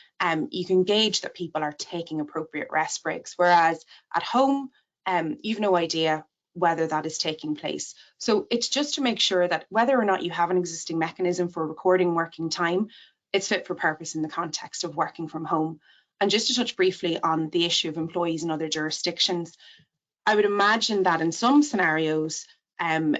B: You can gauge that people are taking appropriate rest breaks, whereas at home, you've no idea whether that is taking place. So it's just to make sure that whether or not you have an existing mechanism for recording working time, it's fit for purpose in the context of working from home. And just to touch briefly on the issue of employees in other jurisdictions, I would imagine that in some scenarios,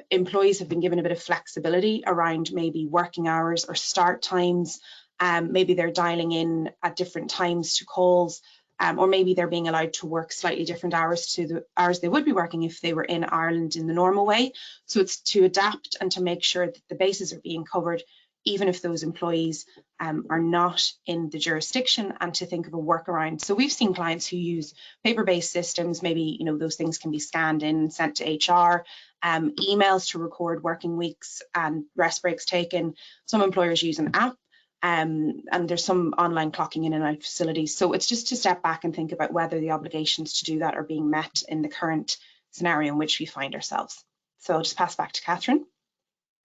B: employees have been given a bit of flexibility around maybe working hours or start times. Maybe they're dialing in at different times to calls, or maybe they're being allowed to work slightly different hours to the hours they would be working if they were in Ireland in the normal way. So it's to adapt and to make sure that the bases are being covered, even if those employees are not in the jurisdiction, and to think of a workaround. So we've seen clients who use paper-based systems. Maybe those things can be scanned in and sent to HR, emails to record working weeks and rest breaks taken. Some employers use an app, and there's some online clocking in and out facilities. So it's just to step back and think about whether the obligations to do that are being met in the current scenario in which we find ourselves. So I'll just pass back to Catherine.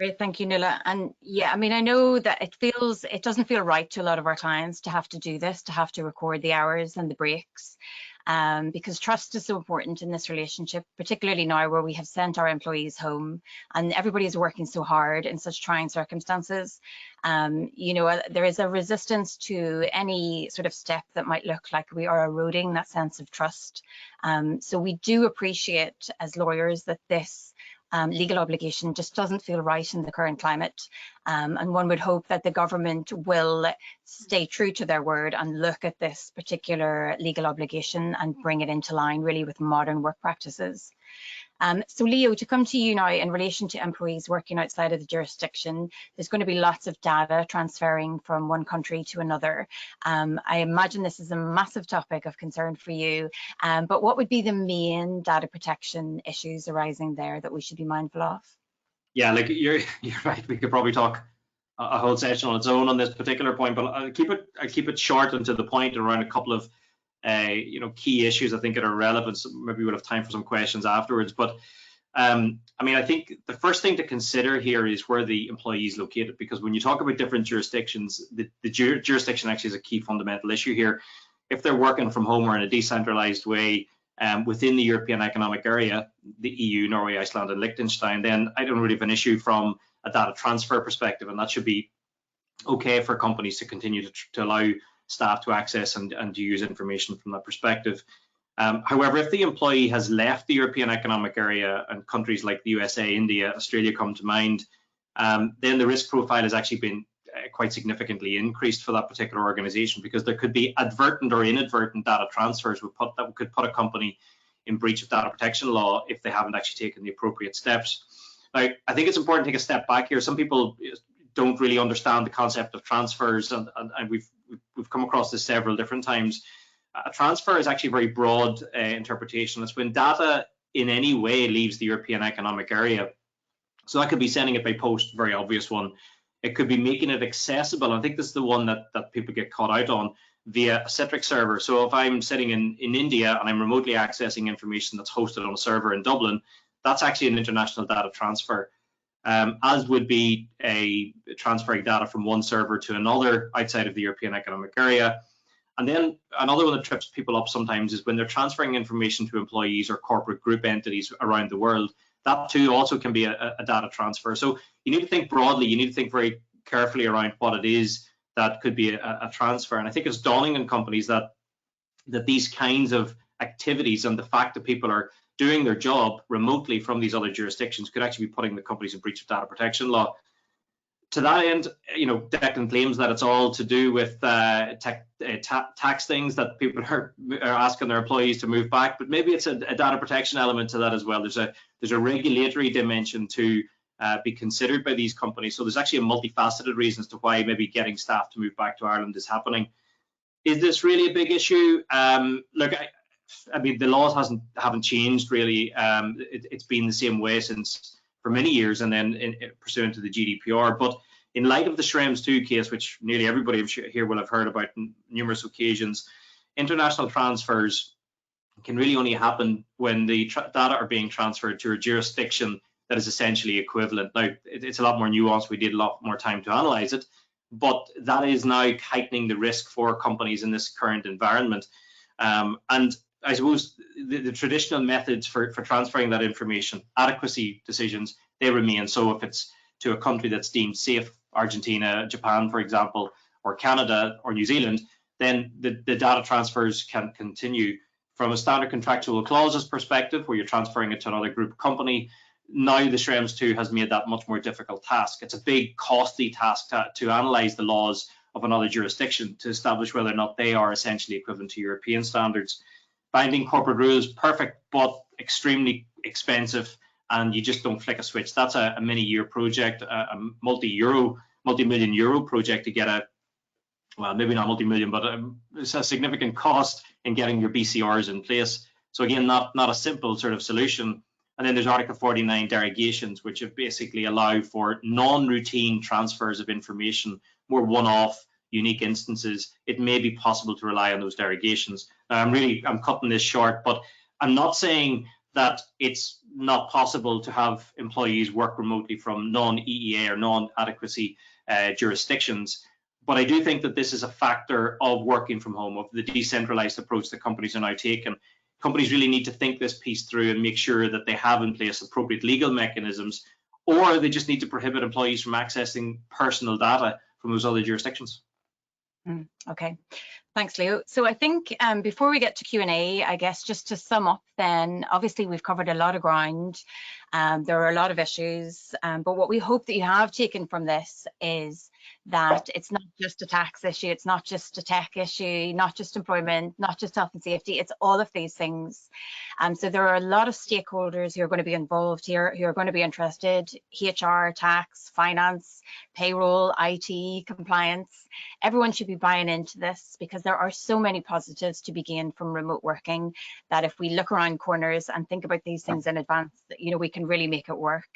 A: Great, thank you, Nuala. And yeah, I mean, I know that it doesn't feel right to a lot of our clients to have to do this, to have to record the hours and the breaks, because trust is so important in this relationship, particularly now where we have sent our employees home and everybody is working so hard in such trying circumstances. You know, there is a resistance to any sort of step that might look like we are eroding that sense of trust. So we do appreciate as lawyers that this legal obligation just doesn't feel right in the current climate. And one would hope that the government will stay true to their word and look at this particular legal obligation and bring it into line really with modern work practices. So Leo, to come to you now in relation to employees working outside of the jurisdiction, there's going to be lots of data transferring from one country to another. I imagine this is a massive topic of concern for you, but what would be the main data protection issues arising there that we should be mindful of?
D: Yeah, like you're right. We could probably talk a whole session on its own on this particular point, but I'll keep it short and to the point around a couple of you know, key issues I think that are relevant. So maybe we'll have time for some questions afterwards. But I mean, I think the first thing to consider here is where the employee is located, because when you talk about different jurisdictions, the jurisdiction actually is a key fundamental issue here. If they're working from home or in a decentralized way within the European Economic Area, the EU, Norway, Iceland, and Liechtenstein, then I don't really have an issue from a data transfer perspective, and that should be okay for companies to continue to allow staff to access and to use information from that perspective. However, if the employee has left the European Economic Area and countries like the USA, India, Australia come to mind, then the risk profile has actually been quite significantly increased for that particular organization, because there could be advertent or inadvertent data transfers that could put a company in breach of data protection law if they haven't actually taken the appropriate steps. Now, I think it's important to take a step back here. Some people don't really understand the concept of transfers, and we've come across this several different times. A transfer is actually a very broad interpretation. It's when data in any way leaves the European Economic Area. So that could be sending it by post, very obvious one. It could be making it accessible. I think this is the one that people get caught out on, via a Citrix server. So if I'm sitting in India and I'm remotely accessing information that's hosted on a server in Dublin, that's actually an international data transfer. As would be a transferring data from one server to another outside of the European Economic Area. And then another one that trips people up sometimes is when they're transferring information to employees or corporate group entities around the world. That too also can be a data transfer. So you need to think broadly, you need to think very carefully around what it is that could be a transfer. And I think it's dawning on companies that these kinds of activities and the fact that people are doing their job remotely from these other jurisdictions could actually be putting the companies in breach of data protection law. To that end, you know, Declan claims that it's all to do with tax things that people are asking their employees to move back, but maybe it's a data protection element to that as well. There's a regulatory dimension to be considered by these companies. So there's actually a multifaceted reason as to why maybe getting staff to move back to Ireland is happening. Is this really a big issue? Look, I mean, the laws haven't changed really. It's been the same way for many years, and then pursuant to the GDPR. But in light of the Schrems II case, which nearly everybody here will have heard about on numerous occasions, international transfers can really only happen when the data are being transferred to a jurisdiction that is essentially equivalent. Now, it's a lot more nuanced. We did a lot more time to analyze it, but that is now heightening the risk for companies in this current environment. And I suppose the traditional methods for transferring that information, adequacy decisions, they remain. So if it's to a country that's deemed safe, Argentina, Japan, for example, or Canada or New Zealand, then the data transfers can continue. From a standard contractual clauses perspective, where you're transferring it to another group company, now the Schrems II has made that much more difficult task. It's a big, costly task to analyze the laws of another jurisdiction to establish whether or not they are essentially equivalent to European standards. Binding corporate rules, perfect, but extremely expensive, and you just don't flick a switch. That's a many-year project, a multi-million euro project to get well, maybe not multi-million, but it's a significant cost in getting your BCRs in place. So again, not a simple sort of solution. And then there's Article 49 derogations, which have basically allowed for non-routine transfers of information, more one-off, unique instances. It may be possible to rely on those derogations. Now, I'm cutting this short, but I'm not saying that it's not possible to have employees work remotely from non-EEA or non-adequacy jurisdictions. But I do think that this is a factor of working from home, of the decentralized approach that companies are now taking. Companies really need to think this piece through and make sure that they have in place appropriate legal mechanisms, or they just need to prohibit employees from accessing personal data from those other jurisdictions.
A: Okay, thanks, Leo. So I think before we get to Q&A, I guess just to sum up then, obviously we've covered a lot of ground. There are a lot of issues, but what we hope that you have taken from this is that it's not just a tax issue, it's not just a tech issue, not just employment, not just health and safety, it's all of these things. So there are a lot of stakeholders who are going to be involved here, who are going to be interested: HR, tax, finance, payroll, IT, compliance. Everyone should be buying into this because there are so many positives to be gained from remote working that if we look around corners and think about these things in advance, you know, we can really make it work.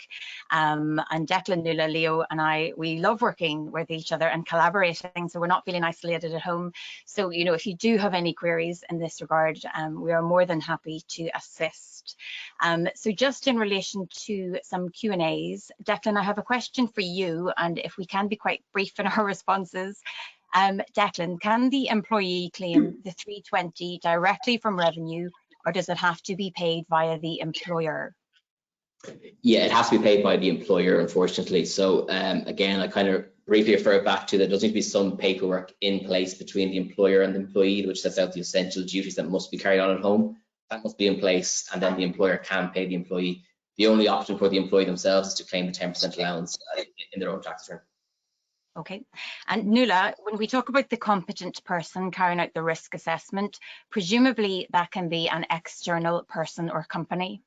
A: And Declan, Nuala, Leo and I, we love working with each other and collaborating, so we're not feeling isolated at home. So, you know, if you do have any queries in this regard, we are more than happy to assist. So just in relation to some Q&As, Declan, I have a question for you, and if we can be quite brief in our responses. Declan, can the employee claim the 320 directly from revenue, or does it have to be paid via the employer?
C: Yeah, it has to be paid by the employer, unfortunately. So again, I kind of briefly refer back to that. There does need to be some paperwork in place between the employer and the employee, which sets out the essential duties that must be carried on at home. That must be in place, and then the employer can pay the employee. The only option for the employee themselves is to claim the 10% allowance in their own tax return.
A: Okay, and Nuala, when we talk about the competent person carrying out the risk assessment, presumably that can be an external person or company.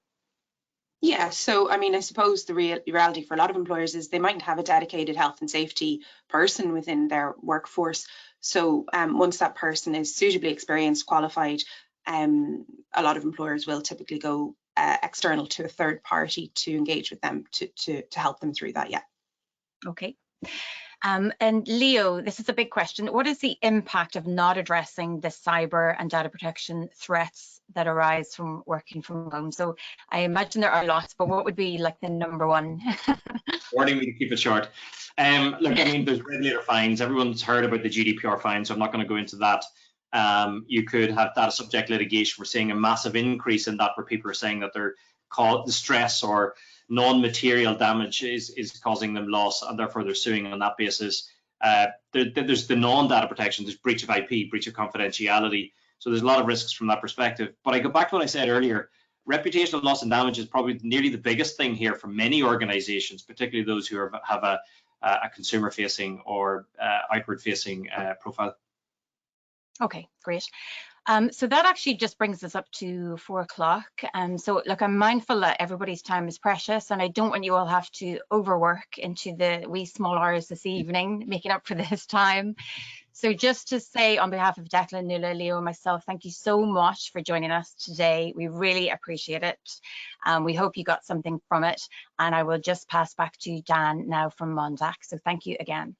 B: Yeah, so I mean, I suppose the reality for a lot of employers is they mightn't have a dedicated health and safety person within their workforce. So once that person is suitably experienced, qualified, a lot of employers will typically go external to a third party to engage with them to help them through that. Yeah.
A: Okay. And Leo, this is a big question. What is the impact of not addressing the cyber and data protection threats that arise from working from home? So I imagine there are lots, but what would be like the number one?
D: Warning me to keep it short. Look, I mean, there's regulator fines. Everyone's heard about the GDPR fines, so I'm not going to go into that. You could have data subject litigation. We're seeing a massive increase in that, where people are saying that they're called the stress or non-material damage is causing them loss, and therefore they're suing on that basis. There's the non-data protection, there's breach of IP, breach of confidentiality. So there's a lot of risks from that perspective. But I go back to what I said earlier, reputational loss and damage is probably nearly the biggest thing here for many organizations, particularly those who have a consumer-facing or outward-facing profile.
A: Okay, great. So that actually just brings us up to 4 o'clock. So look, I'm mindful that everybody's time is precious, and I don't want you all have to overwork into the wee small hours this evening, making up for this time. So just to say on behalf of Declan, Nuala, Leo, and myself, thank you so much for joining us today. We really appreciate it. We hope you got something from it. And I will just pass back to Dan now from Mondaq. So thank you again.